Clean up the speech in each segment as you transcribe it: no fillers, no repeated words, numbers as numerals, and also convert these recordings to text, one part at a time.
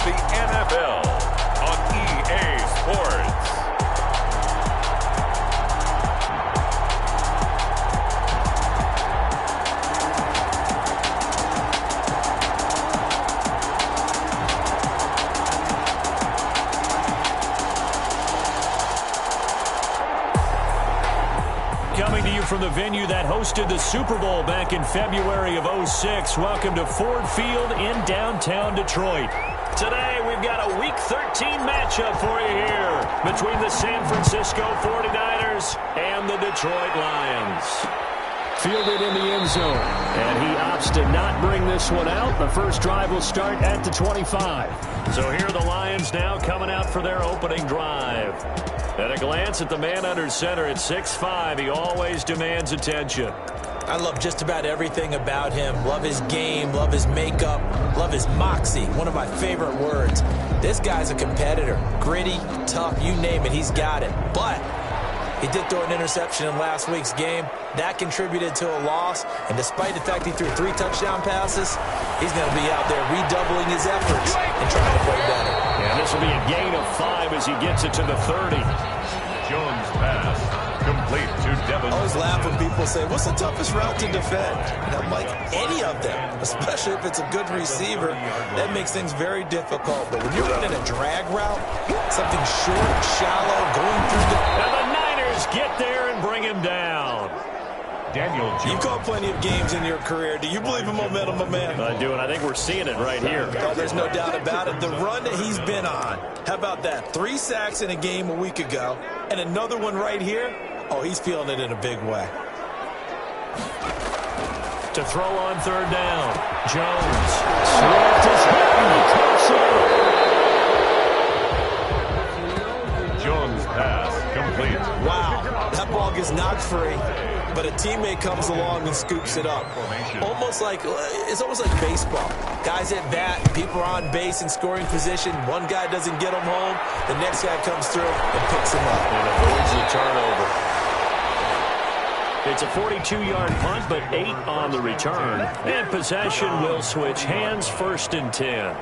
the NFL on EA Sports. Coming to you from the venue that hosted the Super Bowl back in February of '06. Welcome to Ford Field in downtown Detroit. Today, we've got a Week 13 matchup for you here between the San Francisco 49ers and the Detroit Lions. Fielded in the end zone, and he opts to not bring this one out. The first drive will start at the 25. So here are the Lions now coming out for their opening drive. At a glance at the man under center at 6'5", he always demands attention. I love just about everything about him. Love his game, love his makeup, love his moxie. One of my favorite words. This guy's a competitor. Gritty, tough, you name it, he's got it. But he did throw an interception in last week's game. That contributed to a loss. And despite the fact he threw 3 touchdown passes, he's going to be out there redoubling his efforts and trying to play better. And this will be a gain of 5 as he gets it to the 30. Jones pass complete to Devin. I always laugh when people say, what's the toughest route to defend? And I'm like, any of them, especially if it's a good receiver. That makes things very difficult. But when you're running a drag route, something short, shallow, going through the... And the Niners get there and bring him down. Daniel Jones. You've called plenty of games in your career. Do you believe in momentum, my man? I do, and I think we're seeing it right here. Oh, there's no doubt about it. The run that he's been on. How about that? 3 sacks in a game a week ago, and another one right here. Oh, he's feeling it in a big way. To throw on third down. Jones. Swift is hitting. Jones pass complete. Wow, that ball gets knocked free, but a teammate comes along and scoops it up. It's almost like baseball. Guys at bat, people are on base in scoring position. One guy doesn't get him home. The next guy comes through and picks him up. And avoids the turnover. It's a 42-yard punt, but 8 on the return. And possession will switch hands, 1st and 10.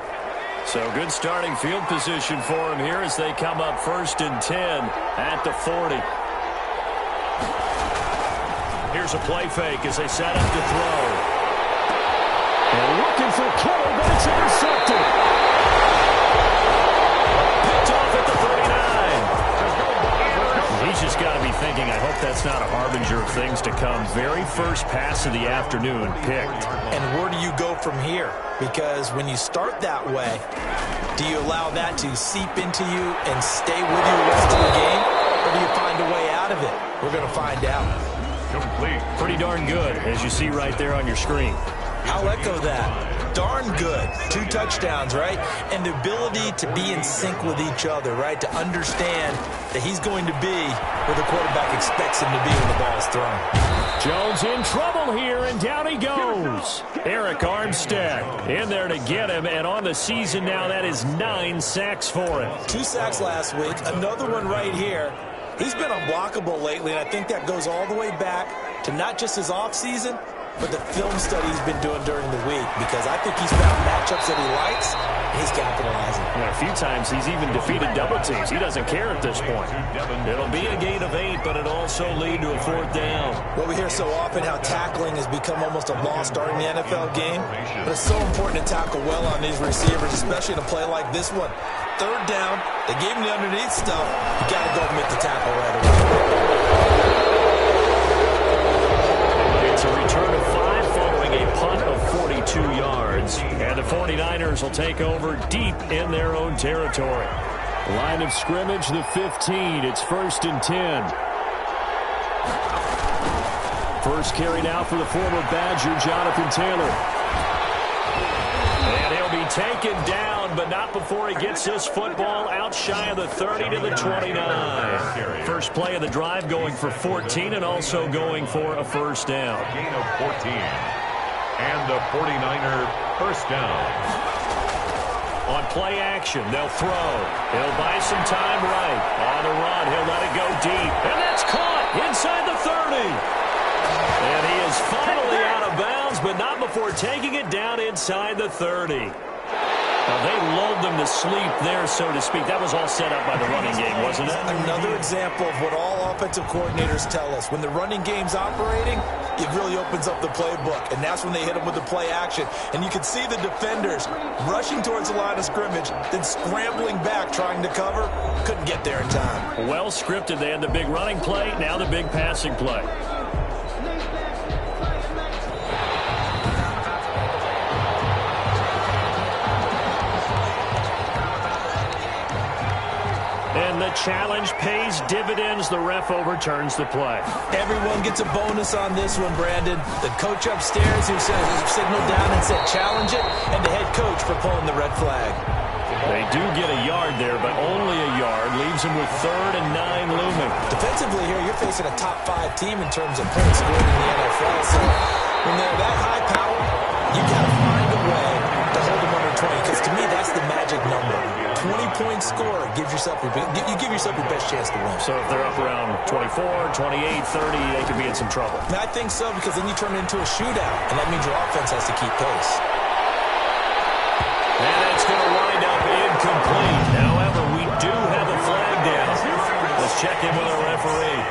So good starting field position for him here as they come up 1st and 10 at the 40. Here's a play fake as they set up to throw. And looking for Kittle, but it's intercepted. Picked off at the 39. He's just got to be thinking, I hope that's not a harbinger of things to come. Very first pass of the afternoon picked. And where do you go from here? Because when you start that way, do you allow that to seep into you and stay with you the rest of the game? Or do you find a way out of it? We're going to find out. Complete. Pretty darn good, as you see right there on your screen. I'll echo that. Darn good. 2 touchdowns, right? And the ability to be in sync with each other, right? To understand that he's going to be where the quarterback expects him to be when the ball's thrown. Jones in trouble here, and down he goes. Eric Armstead in there to get him, and on the season now, that is 9 sacks for him. 2 sacks last week, another one right here. He's been unblockable lately, and I think that goes all the way back to not just his offseason, but the film study he's been doing during the week, because I think he's found matchups that he likes, and he's capitalizing. And a few times he's even defeated double teams. He doesn't care at this point. It'll be a gain of 8, but it'll also lead to a 4th down. Well, we hear so often how tackling has become almost a lost art in the NFL game, but it's so important to tackle well on these receivers, especially in a play like this one. 3rd down, they gave him the underneath stuff. You got to go and make the tackle right away. It's a return of 5 following a punt of 42 yards. And the 49ers will take over deep in their own territory. Line of scrimmage, the 15. It's 1st and 10. First carry now for the former Badger, Jonathan Taylor. And he'll be taken down, but not before he gets this football out shy of the 30 to the 29. First play of the drive going for 14 and also going for a 1st down. Gain of 14. And the 49er first down. On play action, they'll throw. He'll buy some time right. On the run, he'll let it go deep. And that's caught inside the 30. And he is finally out of bounds, but not before taking it down inside the 30. Now, they lulled them to sleep there, so to speak. That was all set up by the running game, wasn't it? Another example of what all offensive coordinators tell us. When the running game's operating, it really opens up the playbook, and that's when they hit them with the play action. And you can see the defenders rushing towards the line of scrimmage, then scrambling back, trying to cover. Couldn't get there in time. Well scripted. They had the big running play, now the big passing play. And the challenge pays dividends. The ref overturns the play. Everyone gets a bonus on this one, Brandon. The coach upstairs who signaled down and said challenge it, and the head coach for pulling the red flag. They do get a yard there, but only a yard. Leaves them with 3rd and 9 looming. Defensively here, you're facing a top 5 team in terms of points scored in the NFL. So when they're that high power, you got to find a way to hold them under 20, because to me, that's the magic number. 20-point score gives yourself you give yourself your best chance to win. So if they're up around 24, 28, 30, they could be in some trouble. And I think so, because then you turn it into a shootout, and that means your offense has to keep pace. And it's going to wind up incomplete. However, we do have a flag down. Let's check in with our referee.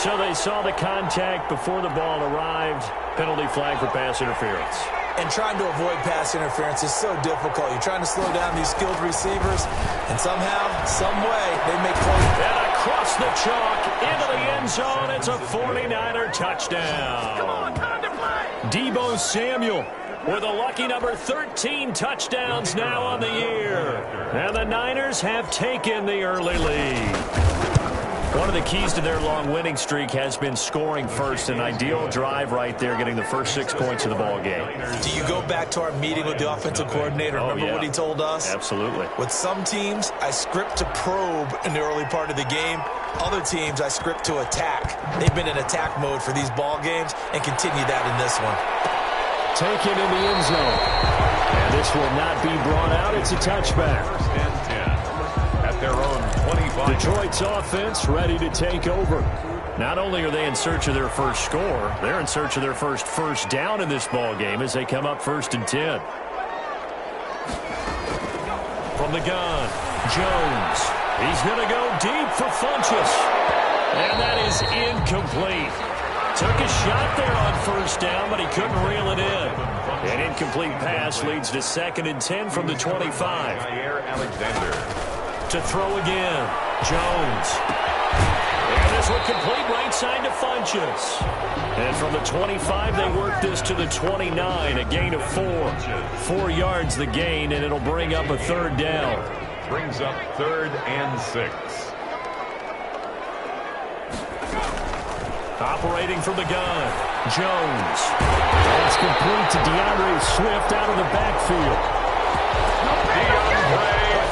So they saw the contact before the ball arrived. Penalty flag for pass interference. And trying to avoid pass interference is so difficult. You're trying to slow down these skilled receivers, and somehow, some way, they make plays. And across the chalk, into the end zone, it's a 49er touchdown. Deebo Samuel with a lucky number 13 touchdowns now on the year. And the Niners have taken the early lead. One of the keys to their long winning streak has been scoring first. An ideal drive right there, getting the first 6 points of the ball game. Do you go back to our meeting with the offensive coordinator? Remember what he told us? Absolutely. With some teams, I script to probe in the early part of the game. Other teams, I script to attack. They've been in attack mode for these ball games and continue that in this one. Taken in the end zone. And this will not be brought out. It's a touchback. 1st and 10 at their own 25. Detroit's offense ready to take over. Not only are they in search of their first score, they're in search of their first down in this ball game as they come up 1st and 10. From the gun, Jones. He's going to go deep for Funchess. And that is incomplete. Took a shot there on 1st down, but he couldn't reel it in. An incomplete pass leads to 2nd and 10 from the 25. Alexander. To throw again, Jones. And this one complete right side to Funchess. And from the 25, they work this to the 29, a gain of 4. 4 yards the gain, and it'll bring up a 3rd down. Brings up 3rd and 6. Operating from the gun, Jones. That's complete to DeAndre Swift out of the backfield.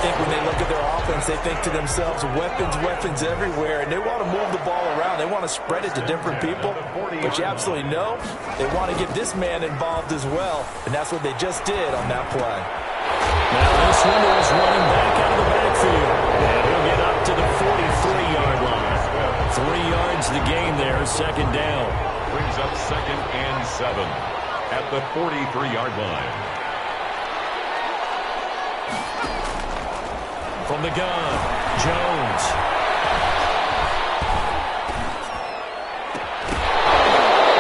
I think when they look at their offense, they think to themselves, weapons everywhere, and they want to move the ball around. They want to spread it to different people, but you absolutely know they want to get this man involved as well, and that's what they just did on that play. Now this one is running back out of the backfield, and he'll get up to the 43-yard line. 3 yards the gain there, 2nd down. Brings up 2nd and 7 at the 43-yard line. From the gun, Jones.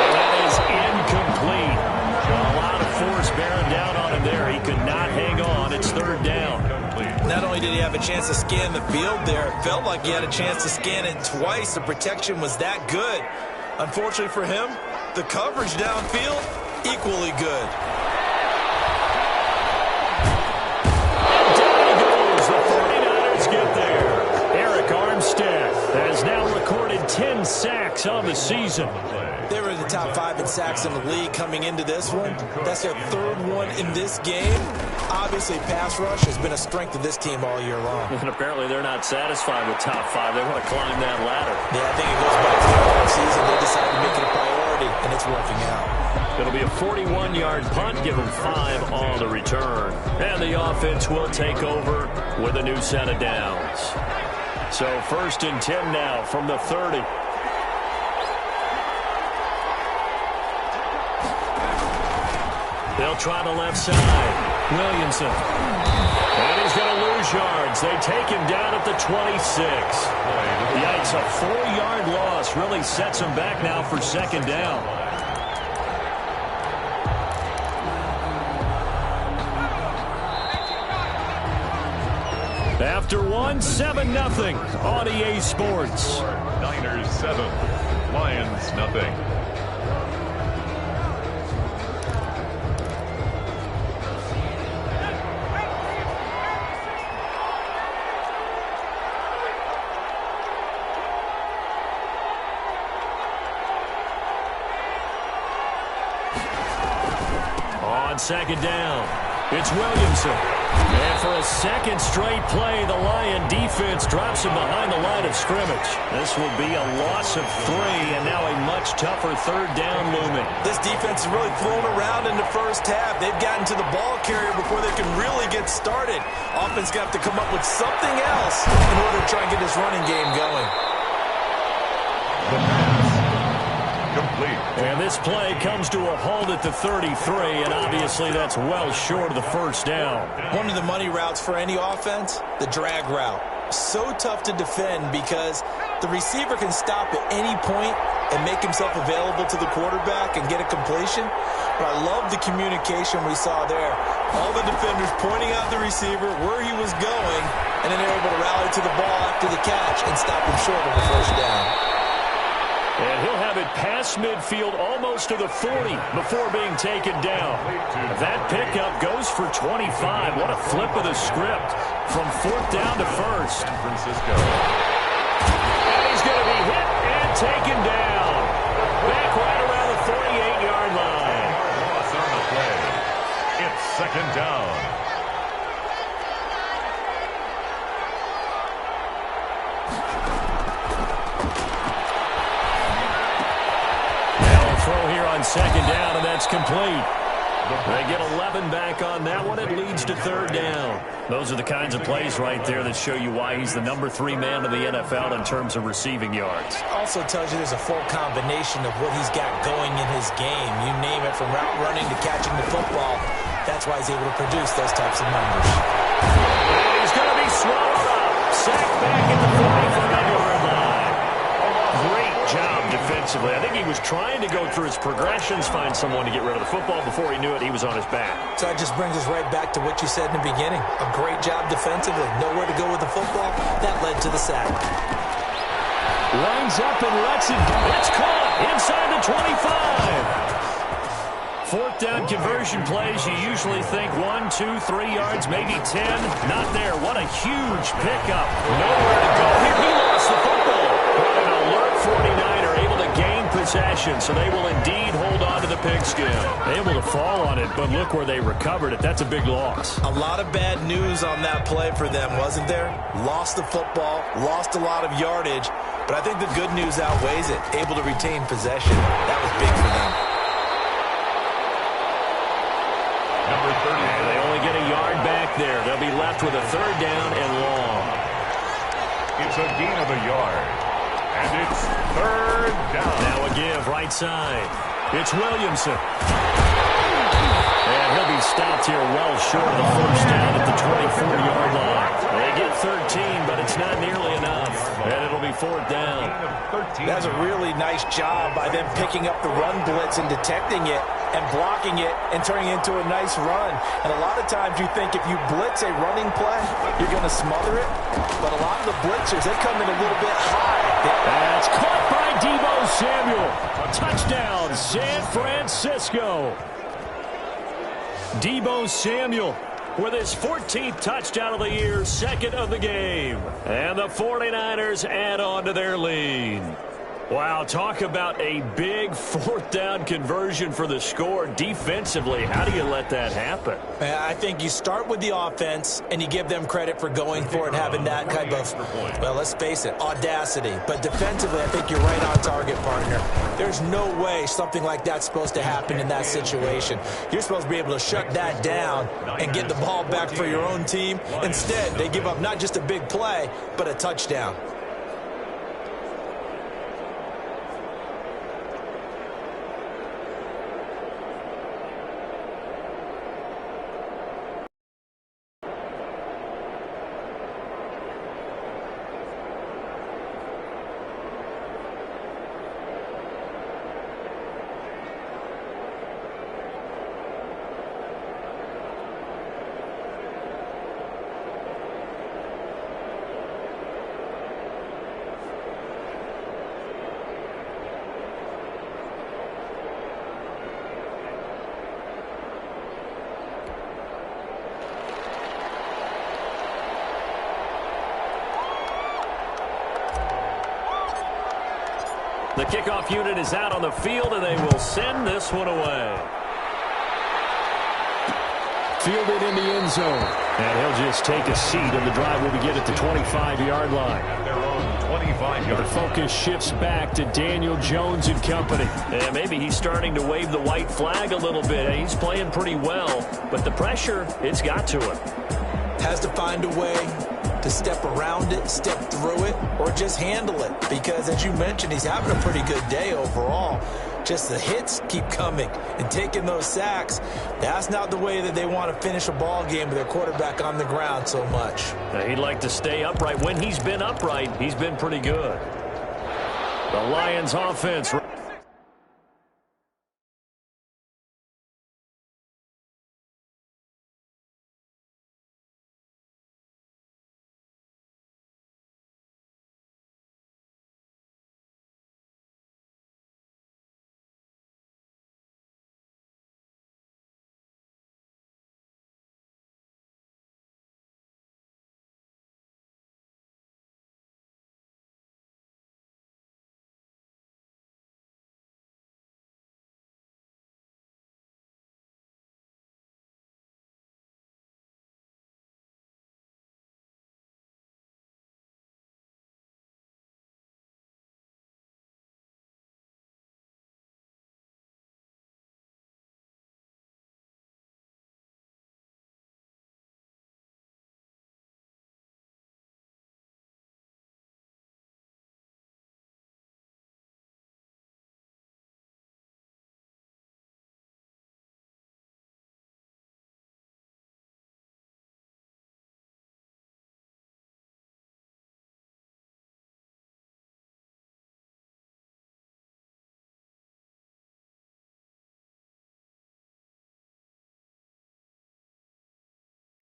And that is incomplete. A lot of force bearing down on him there. He could not hang on. It's 3rd down. Not only did he have a chance to scan the field there, it felt like he had a chance to scan it twice. The protection was that good. Unfortunately for him, the coverage downfield, equally good. Has now recorded 10 sacks on the season. They were in the top 5 in sacks in the league coming into this one. That's their 3rd one in this game. Obviously, pass rush has been a strength of this team all year long. And apparently they're not satisfied with top 5. They want to climb that ladder. Yeah, I think it goes back to the offseason. They decided to make it a priority, and it's working out. It'll be a 41-yard punt, give them 5 on the return. And the offense will take over with a new set of downs. So 1st and 10 now from the 30. They'll try the left side. Williamson. And he's going to lose yards. They take him down at the 26. Yikes, a 4-yard loss really sets him back now for second down. After one, 7-0 on EA Sports. Niners 7, Lions nothing. On second down, it's Williamson. And for a second straight play, the Lion defense drops him behind the line of scrimmage. This will be a loss of 3, and now a much tougher third down looming. This defense is really thrown around in the first half. They've gotten to the ball carrier before they can really get started. Offense got to come up with something else in order to try and get this running game going. The pass. Complete. And this play comes to a halt at the 33, and obviously that's well short of the first down. One of the money routes for any offense, the drag route. So tough to defend because the receiver can stop at any point and make himself available to the quarterback and get a completion. But I love the communication we saw there. All the defenders pointing out the receiver, where he was going, and then they're able to rally to the ball after the catch and stop him short of the first down. And he'll have it past midfield almost to the 40 before being taken down. That pickup goes for 25. What a flip of the script from 4th down to 1st. San Francisco. And he's going to be hit and taken down. Back right around the 48-yard line. Loss on the play. It's second down. Throw here on second down, and that's complete. They get 11 back on that one. It leads to 3rd down. Those are the kinds of plays right there that show you why he's the number 3 man in the NFL in terms of receiving yards. Also tells you there's a full combination of what he's got going in his game. You name it, from route running to catching the football. That's why he's able to produce those types of numbers. And he's going to be swallowed up. Sacked back at the 45-yard line. Great job defensively. I think he was trying to go through his progressions, find someone to get rid of the football. Before he knew it, he was on his back. So that just brings us right back to what you said in the beginning. A great job defensively. Nowhere to go with the football. That led to the sack. Lines up and lets it go. It's caught inside the 25. 4th down conversion plays, you usually think 1, 2, 3 yards, maybe 10. Not there. What a huge pickup. Nowhere to go here. He lost the football. But an alert 49er able to gain possession, so they will indeed hold on to the pigskin. Able to fall on it, but look where they recovered it. That's a big loss. A lot of bad news on that play for them, wasn't there? Lost the football, lost a lot of yardage, but I think the good news outweighs it. Able to retain possession. That was big for them. Number 30. And they only get a yard back there. They'll be left with a 3rd down and long. It's a gain of a yard. And it's 3rd down. Now a give, right side. It's Williamson. And he'll be stopped here well short of the first down at the 24-yard line. They get 13, but it's not nearly enough. And it'll be 4th down. That's a really nice job by them picking up the run blitz and detecting it and blocking it and turning it into a nice run. And a lot of times you think if you blitz a running play, you're going to smother it. But a lot of the blitzers, they come in a little bit high. That's caught by Deebo Samuel. A touchdown, San Francisco. Deebo Samuel with his 14th touchdown of the year, 2nd of the game. And the 49ers add on to their lead. Wow, talk about a big 4th down conversion for the score. Defensively, how do you let that happen? I think you start with the offense, and you give them credit for going for it, having that type of, well, let's face it, audacity. But defensively, I think you're right on target, partner. There's no way something like that's supposed to happen in that situation. You're supposed to be able to shut that down and get the ball back for your own team. Instead, they give up not just a big play, but a touchdown. The kickoff unit is out on the field, and they will send this one away. Fielded in the end zone. And he'll just take a seat, and the drive will begin at the 25-yard line. At their own 25-yard The focus shifts back to Daniel Jones and company. And maybe he's starting to wave the white flag a little bit. He's playing pretty well, but the pressure, it's got to him. Has to find a way to step around it, step through it, or just handle it. Because, as you mentioned, he's having a pretty good day overall. Just the hits keep coming and taking those sacks. That's not the way that they want to finish a ball game with their quarterback on the ground so much. Now, he'd like to stay upright. When he's been upright, he's been pretty good. The Lions offense.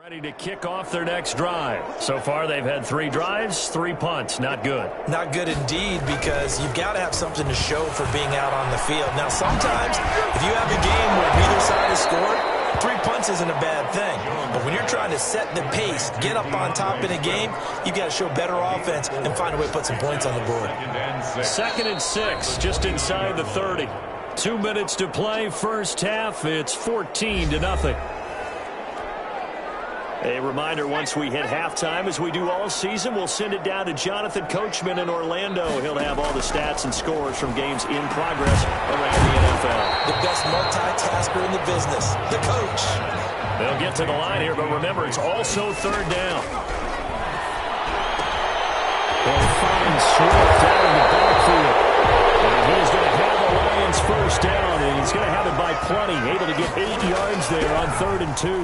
Ready to kick off their next drive. So far, they've had 3 drives, 3 punts. Not good. Not good indeed, because you've got to have something to show for being out on the field. Now, sometimes, if you have a game where neither side has scored, 3 punts isn't a bad thing. But when you're trying to set the pace, get up on top in a game, you've got to show better offense and find a way to put some points on the board. 2nd and 6, just inside the 30. 2 minutes to play, first half. It's 14-0. A reminder, once we hit halftime, as we do all season, we'll send it down to Jonathan Coachman in Orlando. He'll have all the stats and scores from games in progress around the NFL. The best multitasker in the business, the coach. They'll get to the line here, but remember, it's also 3rd down. They'll find Swift out in the backfield. And he's going to have the Lions first down, and he's going to have it by plenty, able to get 8 yards there on 3rd and 2.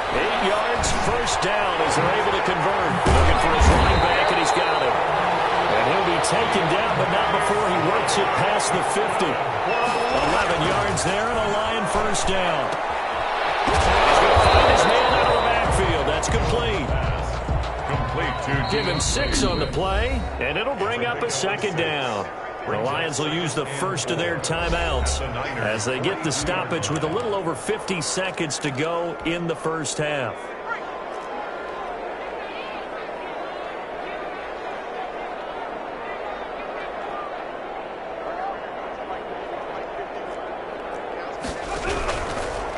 8 yards, first down as they're able to convert. Looking for his running back, and he's got him. And he'll be taken down, but not before he works it past the 50. 11 yards there, and a Lion first down. He's going to find his man out of the backfield. That's complete. Give him 6 on the play, and it'll bring up a 2nd down. The Lions will use the first of their timeouts as they get the stoppage with a little over 50 seconds to go in the first half.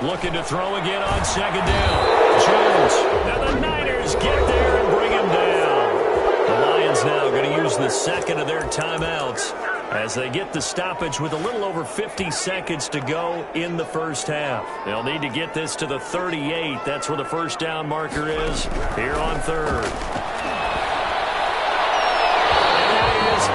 Looking to throw again on 2nd down. Jones. Now the Niners get there and bring him down. The Lions now going to use the 2nd of their timeouts as they get the stoppage with a little over 50 seconds to go in the first half. They'll need to get this to the 38. That's where the first down marker is here on 3rd. And it is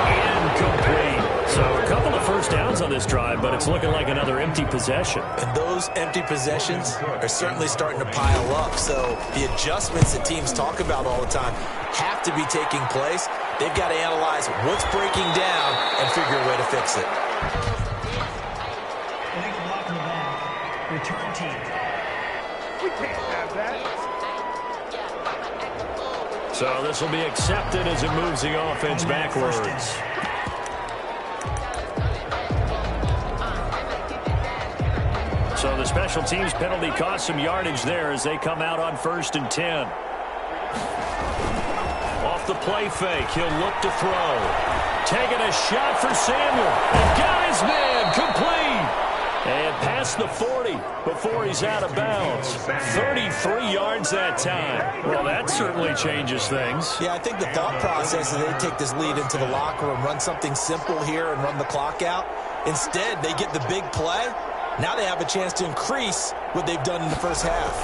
incomplete. So a couple of first downs on this drive, but it's looking like another empty possession. And those empty possessions are certainly starting to pile up. So the adjustments that teams talk about all the time have to be taking place. They've got to analyze what's breaking down and figure a way to fix it. Return team. We can't have that. So this will be accepted as it moves the offense backwards. So the special teams penalty cost some yardage there as they come out on 1st and 10. off the play fake. He'll look to throw. Taking a shot for Samuel. And got his man complete. And past the 40 before he's out of bounds. 33 yards that time. Well, that certainly changes things. Yeah, I think the thought process is they take this lead into the locker room, run something simple here and run the clock out. Instead, they get the big play. Now they have a chance to increase what they've done in the first half.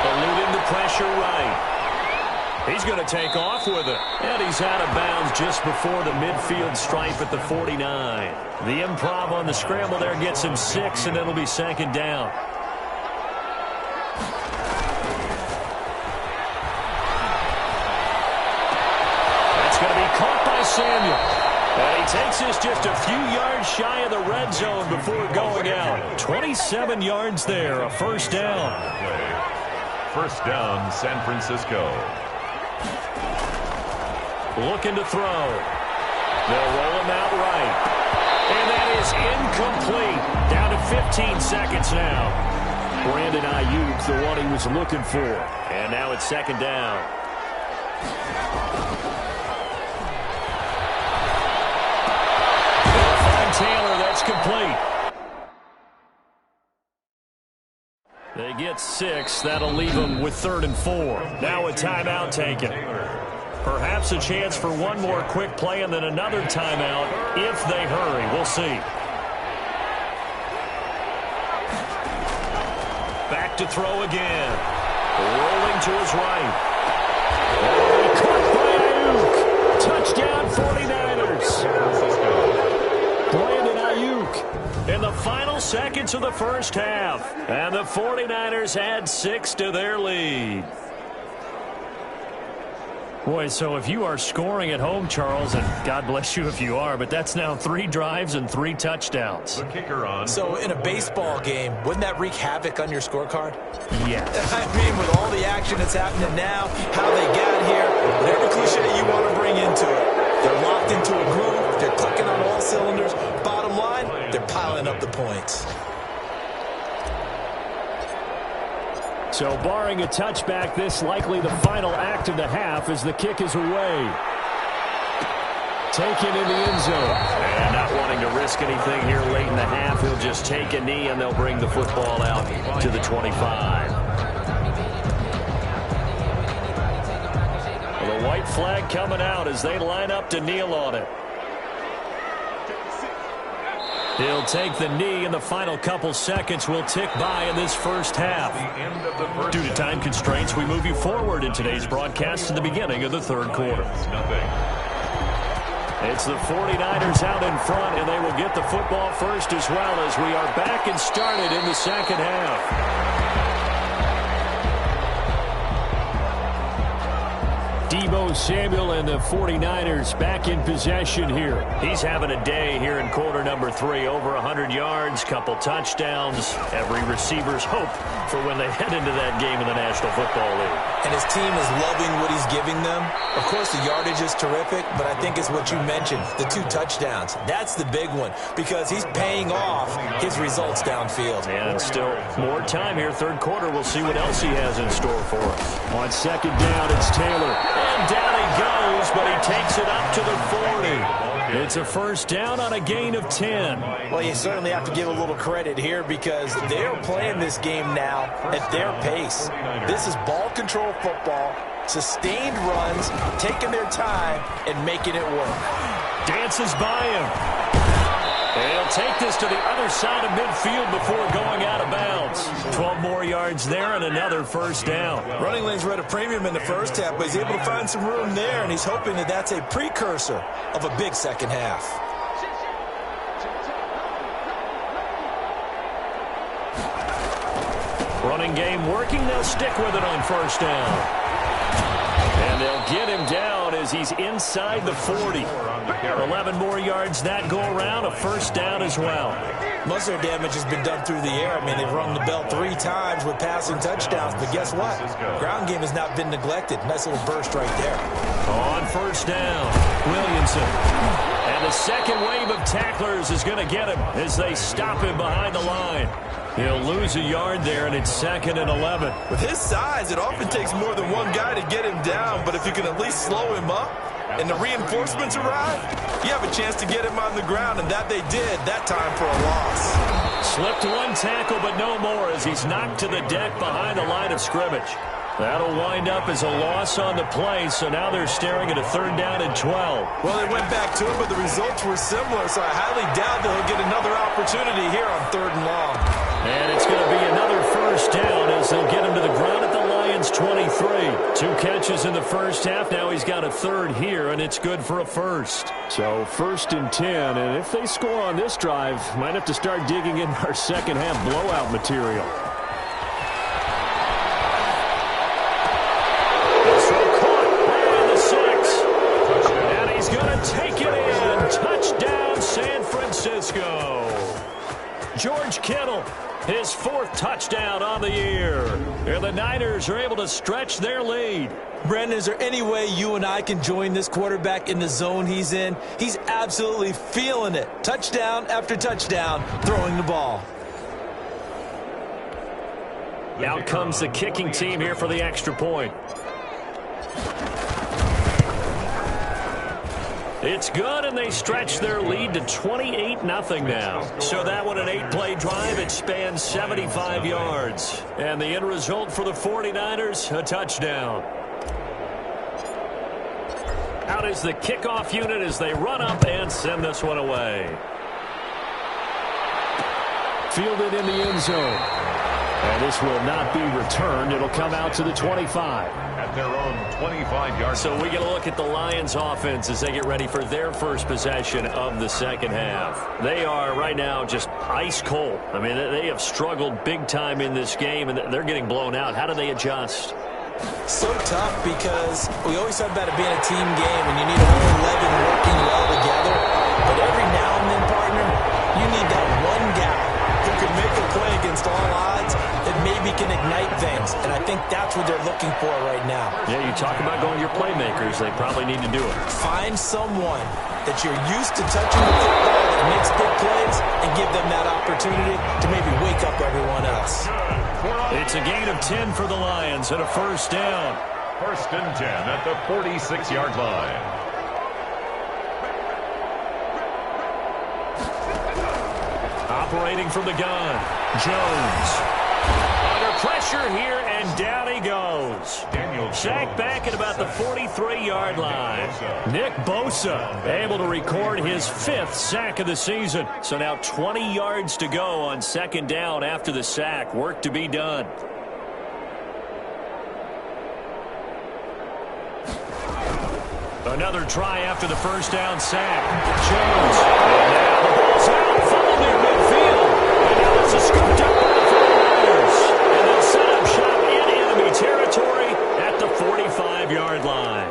Eluding the pressure right. He's going to take off with it. And he's out of bounds just before the midfield stripe at the 49. The improv on the scramble there gets him 6, and it'll be second down. That's going to be caught by Samuel. And he takes this just a few yards shy of the red zone before going out. 27 yards there, a first down. First down, San Francisco. Looking to throw. They'll roll him out right. And that is incomplete. Down to 15 seconds now. Brandon Ayuk, the one he was looking for. And now it's second down. They'll find Taylor. That's complete. They get 6. That'll leave them with 3rd and 4. Now a timeout taken. Perhaps a chance for one more quick play and then another timeout if they hurry. We'll see. Back to throw again. Rolling to his right. Caught by Ayuk. Touchdown 49ers. Brandon Ayuk in the final seconds of the first half. And the 49ers add 6 to their lead. Boy, so if you are scoring at home, Charles, and God bless you if you are, but that's now 3 drives and 3 touchdowns. The kicker on. So in a baseball game, wouldn't that wreak havoc on your scorecard? Yes. I mean, with all the action that's happening now, how they got here, whatever cliche you want to bring into it. They're locked into a groove. They're clicking on all cylinders. Bottom line, they're piling up the points. So barring a touchback, this likely the final act of the half as the kick is away. Taken in the end zone. And not wanting to risk anything here late in the half, he'll just take a knee and they'll bring the football out to the 25. Well, the white flag coming out as they line up to kneel on it. He'll take the knee, and the final couple seconds will tick by in this first half. Due to time constraints, we move you forward in today's broadcast to the beginning of the third quarter. It's the 49ers out in front, and they will get the football first as well as we are back and started in the second half. Deebo Samuel and the 49ers back in possession here. He's having a day here in quarter number 3. Over 100 yards, couple touchdowns. Every receiver's hope for when they head into that game in the National Football League. And his team is loving what he's giving them. Of course, the yardage is terrific, but I think it's what you mentioned, the 2 touchdowns. That's the big one because he's paying off his results downfield. And still more time here. Third quarter, we'll see what else he has in store for us. On second down, it's Taylor. And down he goes, but he takes it up to the 40. It's a first down on a gain of 10. Well, you certainly have to give a little credit here because they're playing this game now at their pace. This is ball control football, sustained runs, taking their time, and making it work. Dances by him. And he'll take this to the other side of midfield before going out of bounds. 12 more yards there and another first down. Running lanes were at a premium in the first half, but he's able to find some room there, and he's hoping that that's a precursor of a big second half. Running game working. They'll stick with it on first down. And they'll get him down as he's inside the 40. 11 more yards that go around, a first down as well. Most of their damage has been done through the air. I mean, they've rung the bell 3 times with passing touchdowns, but guess what? Ground game has not been neglected. Nice little burst right there. On first down, Williamson. And the second wave of tacklers is going to get him as they stop him behind the line. He'll lose a yard there, and it's 2nd and 11. With his size, it often takes more than one guy to get him down, but if you can at least slow him up and the reinforcements arrive, you have a chance to get him on the ground, and that they did that time for a loss. Slipped one tackle, but no more as he's knocked to the deck behind the line of scrimmage. That'll wind up as a loss on the play, so now they're staring at a 3rd down and 12. Well, they went back to it, but the results were similar, so I highly doubt that he'll get another opportunity here on 3rd and long. And it's going to be another 1st down as they'll get him to the ground at the Lions' 23. 2 catches in the first half. Now he's got a 3rd here, and it's good for a 1st. So 1st and 10, and if they score on this drive, might have to start digging in our second half blowout material. Take it in. Touchdown, San Francisco. George Kittle, his 4th touchdown on the year. And the Niners are able to stretch their lead. Brandon, is there any way you and I can join this quarterback in the zone he's in? He's absolutely feeling it. Touchdown after touchdown, throwing the ball. Out comes the kicking team here for the extra point. It's good, and they stretch their lead to 28-0 now. So that one, an 8-play drive. It spans 75 yards. And the end result for the 49ers, a touchdown. Out is the kickoff unit as they run up and send this one away. Fielded in the end zone. And this will not be returned. It'll come out to the 25. At their own 25-yard. So we get a look at the Lions offense as they get ready for their first possession of the second half. They are right now just ice cold. I mean, they have struggled big time in this game, and they're getting blown out. How do they adjust? So tough because we always talk about it being a team game, and you need a whole 11 working well together. But every now and then, partner, you need that one guy who can make a play against all odds that maybe can ignite things. And I think that's what they're looking for right now. Yeah, you talk about going to your playmakers. They probably need to do it. Find someone that you're used to touching the football that makes big plays and give them that opportunity to maybe wake up everyone else. It's a gain of 10 for the Lions and a 1st down. 1st and 10 at the 46-yard line. Operating from the gun, Jones. Under pressure here, and down he goes. Sacked back at about the 43-yard line. Nick Bosa able to record his 5th sack of the season. So now 20 yards to go on 2nd down after the sack. Work to be done. Another try after the 1st down sack. Jones. And now the ball's out, followed near midfield. And now it's a scooped up by the 49ers. And they'll set up shop in enemy territory at the 45-yard line.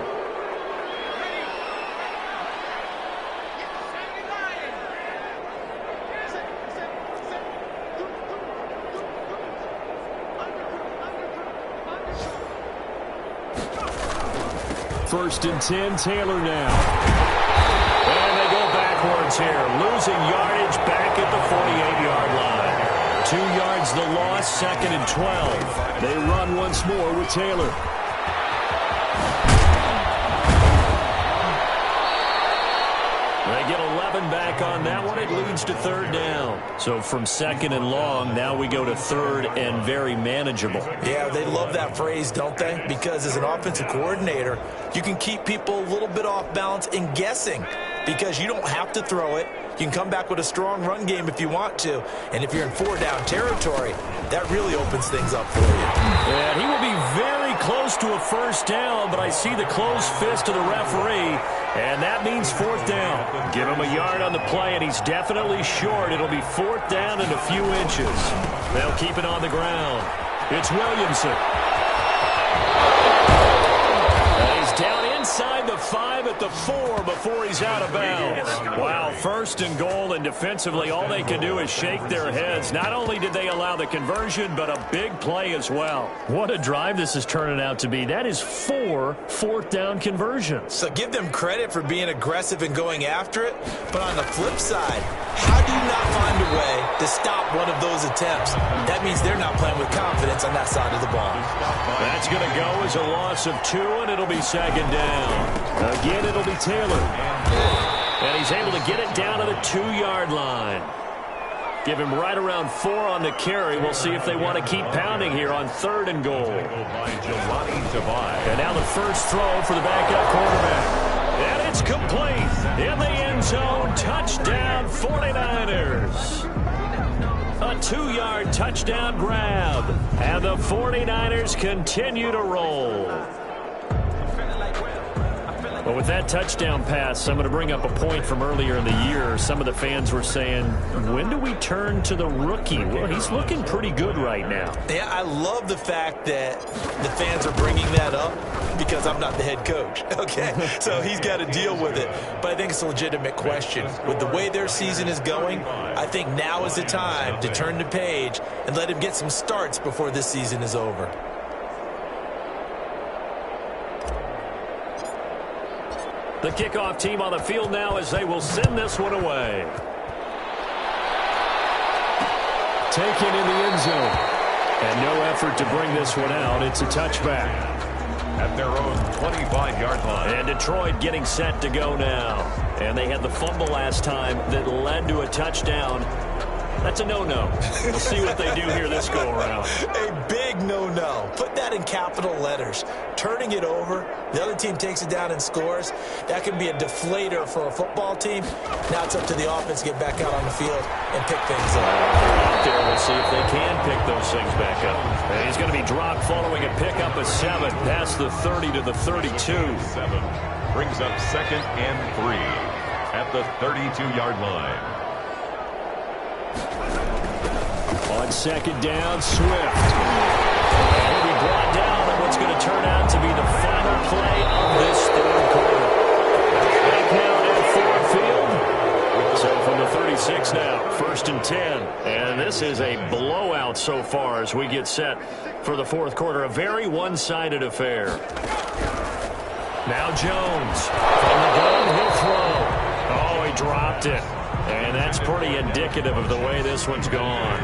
First and 10, Taylor now. And they go backwards here, losing yardage back at the 48-yard line. 2 yards the loss, 2nd and 12. They run once more with Taylor. They get 11 back on that one. It leads to 3rd down. So from 2nd and long, now we go to 3rd and very manageable. Yeah, they love that phrase, don't they? Because as an offensive coordinator, you can keep people a little bit off balance and guessing because you don't have to throw it. You can come back with a strong run game if you want to. And if you're in 4-down territory, that really opens things up for you. And he will be very close to a 1st down, but I see the closed fist of the referee, and that means 4th down. Give him a yard on the play, and he's definitely short. It'll be 4th down and a few inches. They'll keep it on the ground. It's Williamson. And he's down inside the 5 at the 4 before he's out of bounds. Wow, 1st and goal, and defensively all they can do is shake their heads. Not only did they allow the conversion, but a big play as well. What a drive this is turning out to be. That is 4 4th down conversions. So give them credit for being aggressive and going after it. But on the flip side, How do you not find a way to stop one of those attempts? That means they're not playing with confidence on that side of the ball. That's going to go as a loss of 2, and it'll be second down. Again, it'll be Taylor. And he's able to get it down to the 2-yard line. Give him right around 4 on the carry. We'll see if they want to keep pounding here on 3rd and goal. And now the first throw for the backup quarterback. And it's complete. In the end zone, touchdown 49ers. A 2-yard touchdown grab. And the 49ers continue to roll. But with that touchdown pass, I'm going to bring up a point from earlier in the year. Some of the fans were saying, when do we turn to the rookie? Well, he's looking pretty good right now. Yeah, I love the fact that the fans are bringing that up because I'm not the head coach, okay? So he's got to deal with it. But I think it's a legitimate question. With the way their season is going, I think now is the time to turn the page and let him get some starts before this season is over. The kickoff team on the field now as they will send this one away. Taken in the end zone. And no effort to bring this one out. It's a touchback. At their own 25-yard line. And Detroit getting set to go now. And they had the fumble last time that led to a touchdown. That's a no-no. We'll see what they do here this go-around. A big no-no. Put that in capital letters. Turning it over, the other team takes it down and scores. That can be a deflator for a football team. Now it's up to the offense to get back out on the field and pick things up. Out there, we'll see if they can pick those things back up. And he's going to be dropped following a pickup of 7 past the 30 to the 32. 7 brings up 2nd and 3 at the 32-yard line. On 2nd down, Swift. And he'll be brought down on what's going to turn out to be the final play of this 3rd quarter. Back now at Ford Field. So from the 36 now, 1st and 10. And this is a blowout so far as we get set for the 4th quarter. A very one-sided affair. Now Jones. From the gun, he'll throw. Oh, he dropped it. And that's pretty indicative of the way this one's gone.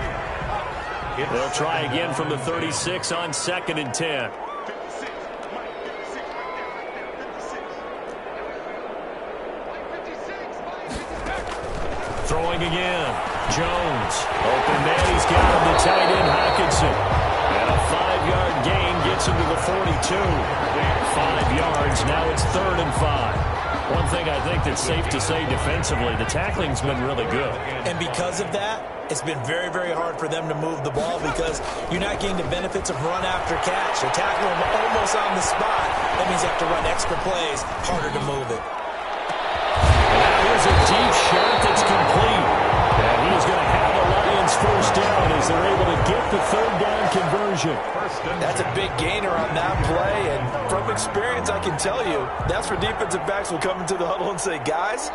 They'll try again from the 36 on 2nd and 10. Throwing again. Jones. Open man. He's got him to tight end Hockenson. And a 5-yard gain gets him to the 42. 5 yards. Now it's 3rd and 5. One thing I think that's safe to say defensively, the tackling's been really good. And because of that, it's been very, very hard for them to move the ball because you're not getting the benefits of run after catch. They're tackling them almost on the spot. That means you have to run extra plays, harder to move it. Now here's a deep shot that's complete. And he's going to have the Lions first down as they're able to get the 3rd down conversion. That's a big gainer on that play, and from experience, I can tell you, that's where defensive backs will come into the huddle and say, guys,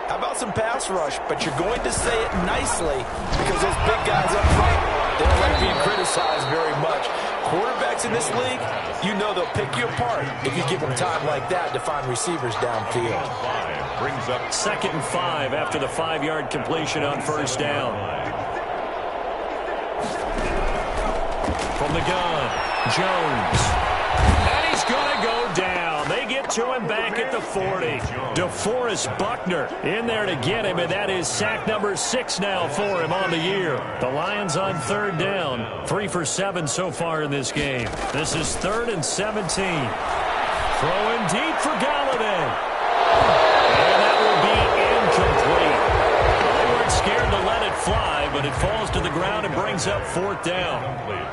how about some pass rush? But you're going to say it nicely because those big guys up front, they don't like being criticized very much. Quarterbacks in this league, you know they'll pick you apart if you give them time like that to find receivers downfield. Brings up 2nd and 5 after the 5-yard completion on 1st down. From the gun, Jones. And he's going to go down. They get to him back at the 40. DeForest Buckner in there to get him, and that is sack number 6 now for him on the year. The Lions on 3rd down. 3 for 7 so far in this game. This is 3rd and 17. Throwing deep for Galladay. And that will be incomplete. They weren't scared to let it fly, but it falls to the ground and brings up 4th down.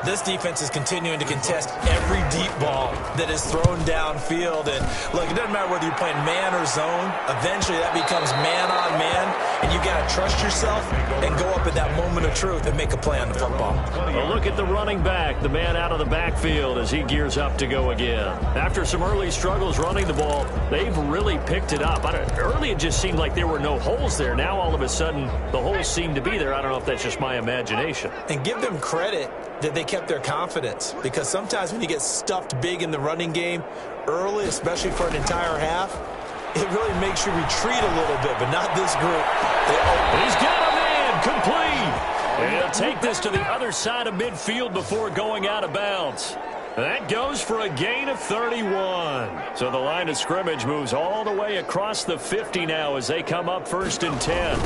This defense is continuing to contest every deep ball that is thrown downfield. And look, it doesn't matter whether you're playing man or zone. Eventually that becomes man on man, and you got to trust yourself and go up at that moment of truth and make a play on the football. Well, look at the running back, the man out of the backfield as he gears up to go again. After some early struggles running the ball, they've really picked it up. Early it just seemed like there were no holes there. Now all of a sudden the holes seem to be there. I don't know if that's just my imagination. And give them credit that they kept their confidence, because sometimes when you get stuffed big in the running game early, especially for an entire half, it really makes you retreat a little bit, but not this group. He's got him incomplete. And he'll take this to the other side of midfield before going out of bounds. That goes for a gain of 31. So the line of scrimmage moves all the way across the 50 now as they come up 1st and 10.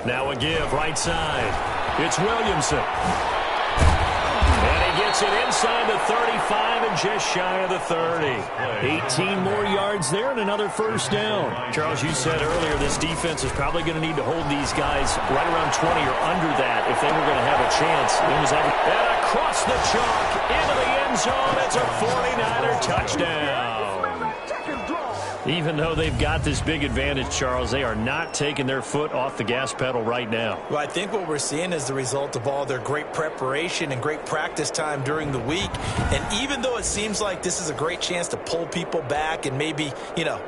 Now a give right side. It's Williamson. And he gets it inside the 35 and just shy of the 30. 18 more yards there and another first down. Charles, you said earlier this defense is probably going to need to hold these guys right around 20 or under that if they were going to have a chance. And across the chalk into the end zone. It's a 49er touchdown. Even though they've got this big advantage, Charles, they are not taking their foot off the gas pedal right now. Well, I think what we're seeing is the result of all their great preparation and great practice time during the week. And even though it seems like this is a great chance to pull people back and maybe,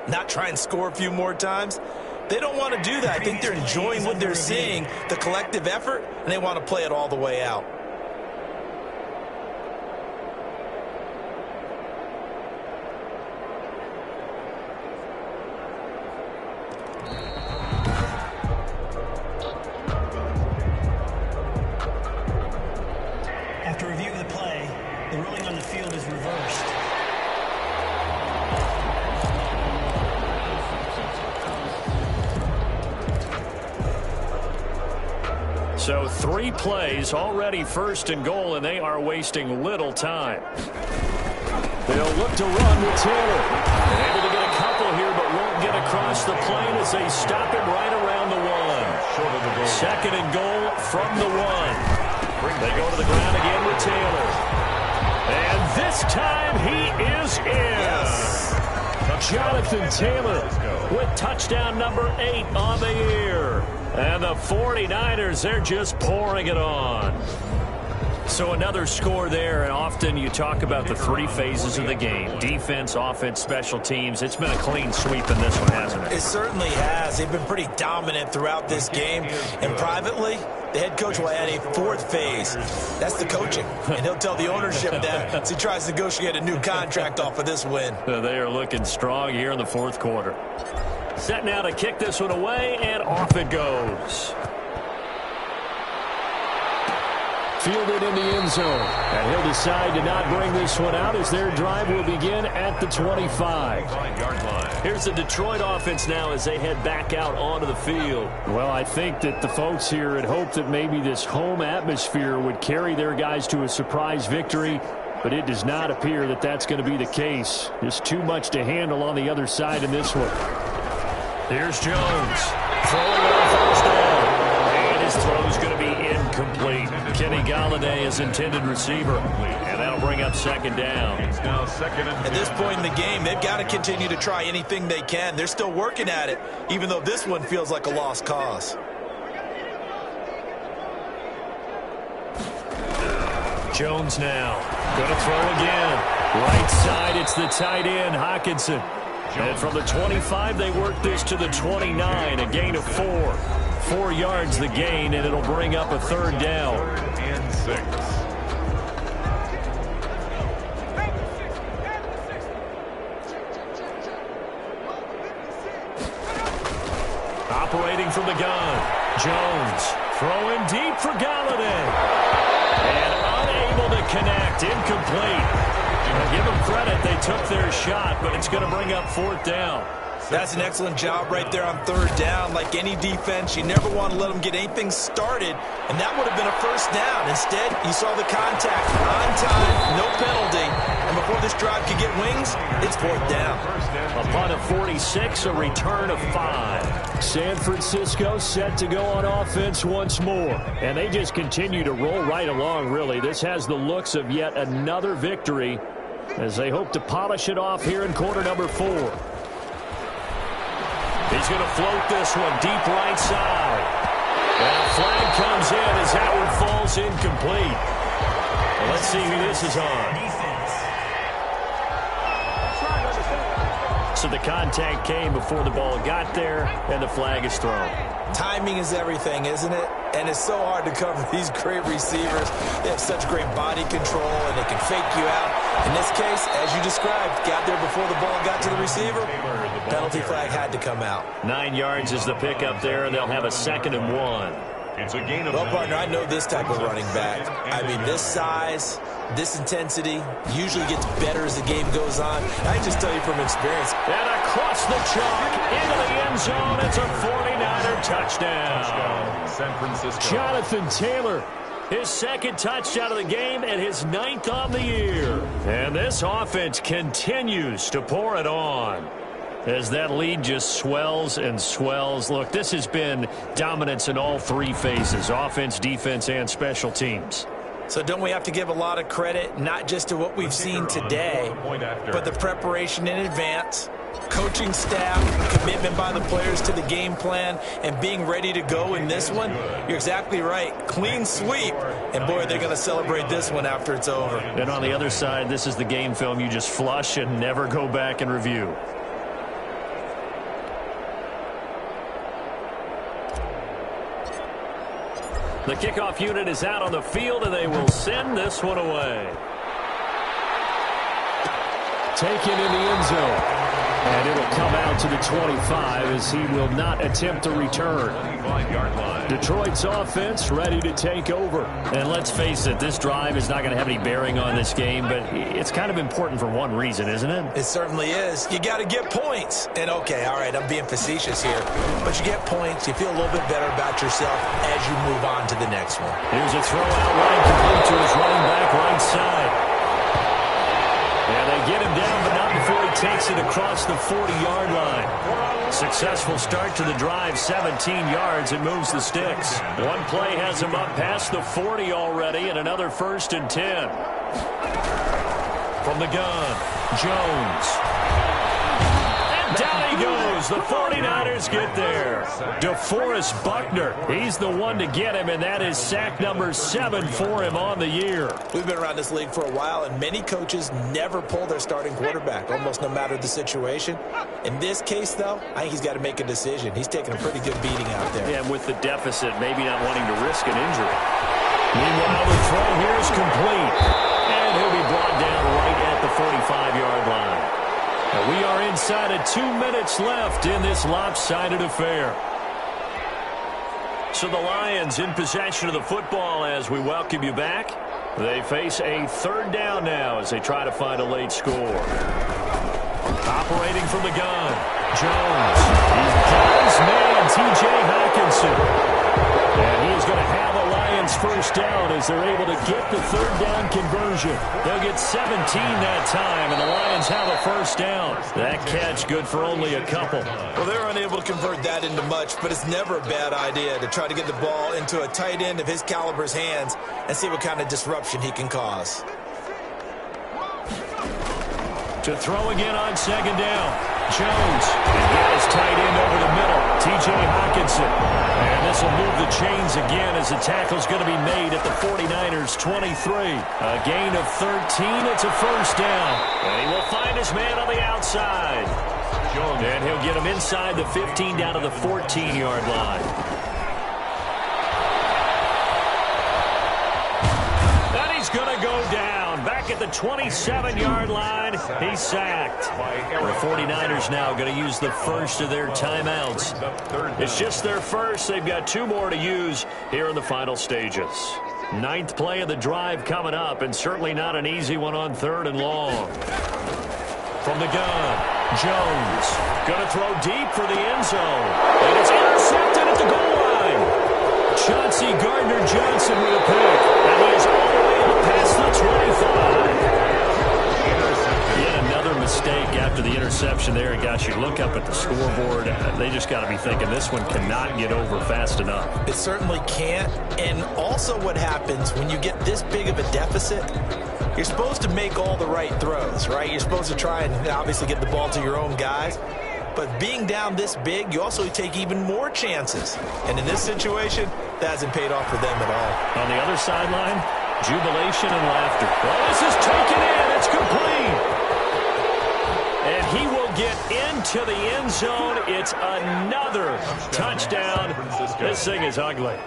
not try and score a few more times, they don't want to do that. I think they're enjoying what they're seeing, the collective effort, and they want to play it all the way out. After review of the play, the ruling on the field is reversed. So 3 plays, already 1st and goal, and they are wasting little time. They'll look to run with Taylor. Able to get a couple here, but won't get across the plane as they stop him right around the 1. 2nd and goal from the 1. They go to the ground again with Taylor. And this time he is in. Yes. Jonathan Taylor with touchdown number 8 on the year. And the 49ers, they're just pouring it on. So another score there, and often you talk about the 3 phases of the game. Defense, offense, special teams. It's been a clean sweep in this one, hasn't it? It certainly has. They've been pretty dominant throughout this game. And privately, the head coach will add a 4th phase. That's the coaching. And he'll tell the ownership that as he tries to negotiate a new contract off of this win. They are looking strong here in the 4th quarter. Set now to kick this one away, and off it goes. Fielded in the end zone. And he'll decide to not bring this one out as their drive will begin at the 25. Here's the Detroit offense now as they head back out onto the field. Well, I think that the folks here had hoped that maybe this home atmosphere would carry their guys to a surprise victory, but it does not appear that that's going to be the case. Just too much to handle on the other side in this one. Here's Jones. Throwing on 1st down. And his throw's going to be incomplete. Kenny Galladay is intended receiver. And that'll bring up 2nd down. At this point in the game, they've got to continue to try anything they can. They're still working at it, even though this one feels like a lost cause. Jones now. Going to throw again. Right side, it's the tight end, Hockenson. And from the 25, they work this to the 29, a gain of 4. 4 yards the gain, and it'll bring up a 3rd down. 3rd and 6. Operating from the gun. Jones throwing deep for Galladay. And unable to connect, incomplete. Give them credit, they took their shot, but it's going to bring up 4th down. That's an excellent job right there on 3rd down. Like any defense, you never want to let them get anything started, and that would have been a 1st down. Instead, you saw the contact on time, no penalty, and before this drive could get wings, it's 4th down. Upon a 46, a return of 5. San Francisco set to go on offense once more, and they just continue to roll right along, really. This has the looks of yet another victory as they hope to polish it off here in quarter number 4. He's going to float this one deep right side. And a flag comes in as that one falls incomplete. Well, let's see who this is on. So the contact came before the ball got there, and the flag is thrown. Timing is everything, isn't it? And it's so hard to cover these great receivers. They have such great body control, and they can fake you out. In this case, as you described, got there before the ball got to the receiver. Penalty flag had to come out. 9 yards is the pickup there, and they'll have a 2nd and 1. It's a gain of Well, partner, I know this type of running back. I mean, this size, this intensity usually gets better as the game goes on. I can just tell you from experience. And across the chalk, into the end zone, it's a 49er touchdown. San Francisco. Jonathan Taylor, his second touchdown of the game and his 9th on the year. And this offense continues to pour it on as that lead just swells and swells. Look, this has been dominance in all three phases, offense, defense, and special teams. So don't we have to give a lot of credit, not just to what we've seen today, but the preparation in advance, coaching staff, commitment by the players to the game plan, and being ready to go in this one? You're exactly right. Clean sweep. And, boy, they're going to celebrate this one after it's over. And on the other side, this is the game film you just flush and never go back and review. The kickoff unit is out on the field, and they will send this one away. Taken in the end zone. And it'll come out to the 25 as he will not attempt a return. Detroit's offense ready to take over. And let's face it, this drive is not going to have any bearing on this game, but it's kind of important for one reason, isn't it? It certainly is. You got to get points. And, okay, all right, I'm being facetious here. But you get points, you feel a little bit better about yourself as you move on to the next one. Here's a throw out line complete to his running back right side. And they get him down, but not before he takes it across the 40-yard line. Successful start to the drive, 17 yards, and moves the sticks. One play has him up past the 40 already, and another 1st and 10. From the gun, Jones. And down he goes. The 49ers get there. DeForest Buckner, he's the one to get him, and that is sack number 7 for him on the year. We've been around this league for a while, and many coaches never pull their starting quarterback, almost no matter the situation. In this case, though, I think he's got to make a decision. He's taking a pretty good beating out there. Yeah, and with the deficit, maybe not wanting to risk an injury. Meanwhile, the throw here is complete, and he'll be brought down right at the 45-yard line. And we are inside of 2 minutes left in this lopsided affair. So the Lions in possession of the football as we welcome you back. They face a 3rd down now as they try to find a late score. Operating from the gun, Jones. He's got his man, T.J. Hawkinson. And he is going to have a Lions 1st down as they're able to get the 3rd down conversion. They'll get 17 that time, and the Lions have a 1st down. That catch good for only a couple. Well, they're unable to convert that into much, but it's never a bad idea to try to get the ball into a tight end of his caliber's hands and see what kind of disruption he can cause. To throw again on 2nd down. Jones has got his tight end over the middle. T.J. Hawkinson. And this will move the chains again as the tackle's going to be made at the 49ers 23. A gain of 13. It's a 1st down. And he will find his man on the outside. And he'll get him inside the 15 down to the 14-yard line. And he's going to go down. Back at the 27-yard line, he's sacked. The 49ers now going to use the first of their timeouts. It's just their first. They've got 2 more to use here in the final stages. 9th play of the drive coming up, and certainly not an easy one on 3rd and long. From the gun, Jones going to throw deep for the end zone. And it's intercepted at the goal line. Chauncey Gardner-Johnson with a pick. And he is all the way up past the 25. Yet another mistake after the interception there. It got you look up at the scoreboard. They just got to be thinking this one cannot get over fast enough. It certainly can't. And also what happens when you get this big of a deficit, you're supposed to make all the right throws, right? You're supposed to try and obviously get the ball to your own guys. But being down this big, you also take even more chances. And in this situation, that hasn't paid off for them at all. On the other sideline, jubilation and laughter. Well, this is taken in. It's complete. And he will get into the end zone. It's another touchdown. This thing is ugly.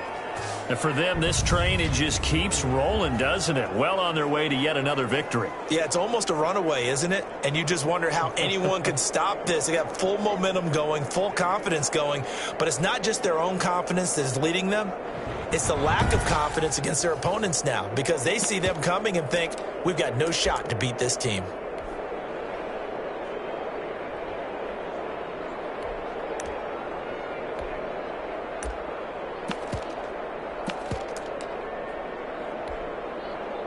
And for them, this train, it just keeps rolling, doesn't it? Well on their way to yet another victory. Yeah, it's almost a runaway, isn't it? And you just wonder how anyone could stop this. They got full momentum going, full confidence going. But it's not just their own confidence that is leading them. It's the lack of confidence against their opponents now because they see them coming and think, we've got no shot to beat this team.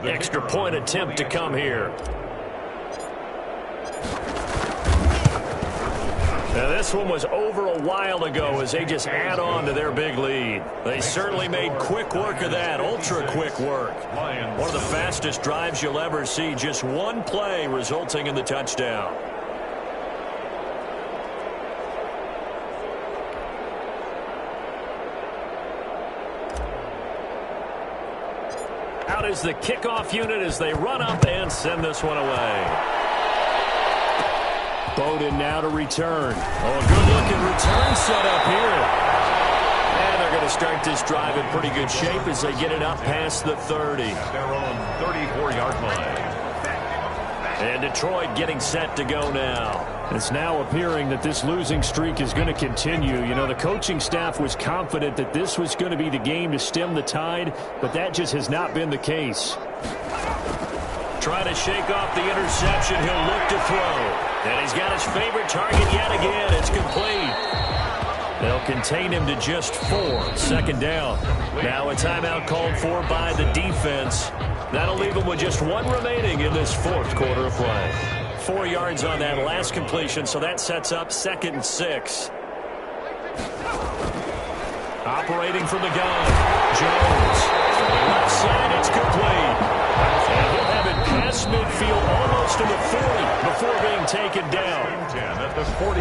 Extra point attempt to come here. Now this one was over a while ago as they just add on to their big lead. They certainly made quick work of that, ultra quick work. One of the fastest drives you'll ever see, just one play resulting in the touchdown. Out is the kickoff unit as they run up and send this one away. Bowden now to return. Oh, a good-looking return set up here. And they're going to start this drive in pretty good shape as they get it up past the 30. At their own 34-yard line. And Detroit getting set to go now. It's now appearing that this losing streak is going to continue. You know, the coaching staff was confident that this was going to be the game to stem the tide, but that just has not been the case. Trying to shake off the interception. He'll look to throw. And he's got his favorite target yet again. It's complete. They'll contain him to just 4. Second down. Now a timeout called for by the defense. That'll leave him with just 1 remaining in this 4th quarter of play. 4 yards on that last completion, so that sets up 2nd and 6. Operating from the gun. Jones. Left side, it's complete. And he'll have it past midfield almost to the 40 before being taken down.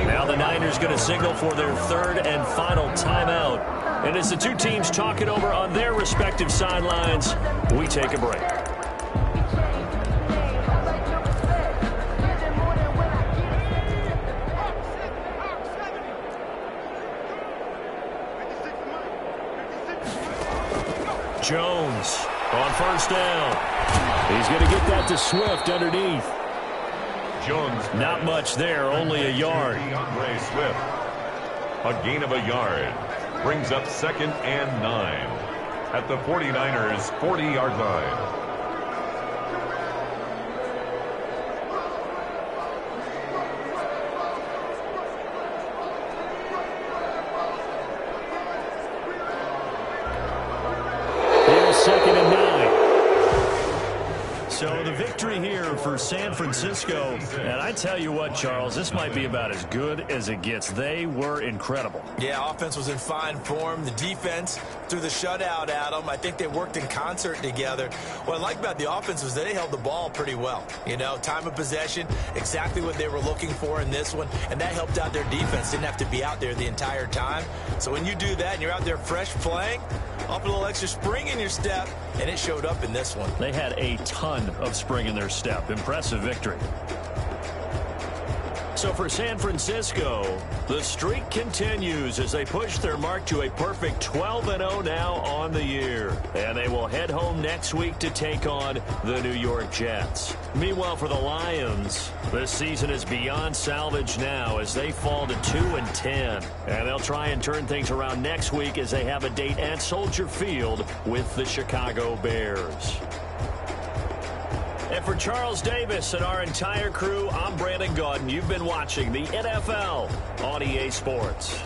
Now the Niners going to signal for their 3rd and final timeout. And as the two teams talk it over on their respective sidelines, we take a break. Jones on 1st down. He's going to get that to Swift underneath. Jones. Not much there, only a yard. DeAndre Swift. A gain of a yard. Brings up 2nd and 9. At the 49ers' 40-yard line. Here's 2nd and 9. So the victory here for San Francisco. And I tell you what, Charles, this might be about as good as it gets. They were incredible. Yeah, offense was in fine form. The defense threw the shutout at them. I think they worked in concert together. What I like about the offense was they held the ball pretty well. You know, time of possession, exactly what they were looking for in this one. And that helped out their defense. Didn't have to be out there the entire time. So when you do that and you're out there fresh playing, up a little extra spring in your step, and it showed up in this one. They had a ton of spring in their step. Impressive victory. So for San Francisco, the streak continues as they push their mark to a perfect 12-0 now on the year. And they will head home next week to take on the New York Jets. Meanwhile, for the Lions, this season is beyond salvage now as they fall to 2-10. And they'll try and turn things around next week as they have a date at Soldier Field with the Chicago Bears. And for Charles Davis and our entire crew, I'm Brandon Gaudin. You've been watching the NFL on EA Sports.